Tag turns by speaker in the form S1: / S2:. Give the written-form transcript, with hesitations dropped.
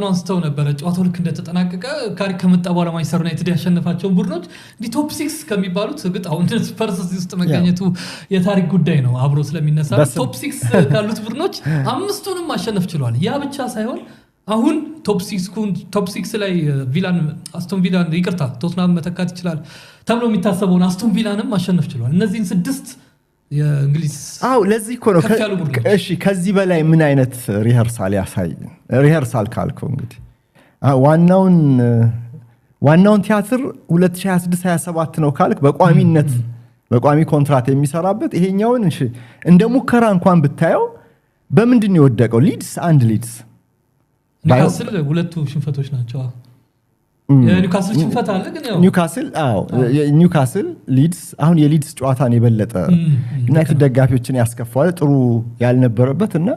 S1: አንስተው ነበር ጨዋታው ልክ እንደተጠናቀቀ ካሪ ከመጣ በኋላ ማንቸስተር ዩናይትድ ያሸነፋቸው ቡድኖች እንዲ ቶፕ 6 ከሚባሉት ግጥ አሁን ስፐርስ ውስጥ መገኘቱ የታሪክ ጉዳይ ነው አብሮ ስለሚነሳ ቶፕ 6 ካሉት ቡድኖች አምስቱንም ማሸነፍ ችሏል ያ ብቻ ሳይሆን አሁን ቶፕ 6 ላይ ቪላን አስቶን ቪላን ይቅርታ ቶትናም መተካት ይችላል ተብሎ የሚታሰበውን አስቶን ቪላንም ማሸነፍ ችሏል እነዚህን 6 የእንግሊዝ
S2: ለዚህ እኮ ነው እሺ ከዚህ በላይ ምን አይነት ሪሄርሳል ካልከው እንግዲህ ዋናውን ቲያትር 2026-27 ነው ካልክ በቋሚ ኮንትራት የሚሰራበት ይሄኛውን እንደ ሙከራ እንኳን ብታየው በምንድን ነው የወደቀው ሊድስ
S1: ኒውካስል ሁለቱ ሽንፈቶች ናቸው የኒውካስል ሽንፈት አለ ግን ያው
S2: ኒውካስል ሊድስ አሁን የሊድስ ጨዋታን የበለጠ ዩናይትድ ደጋፊዎችን ያስከፋዋል ጥሩ ያልነበረበት እና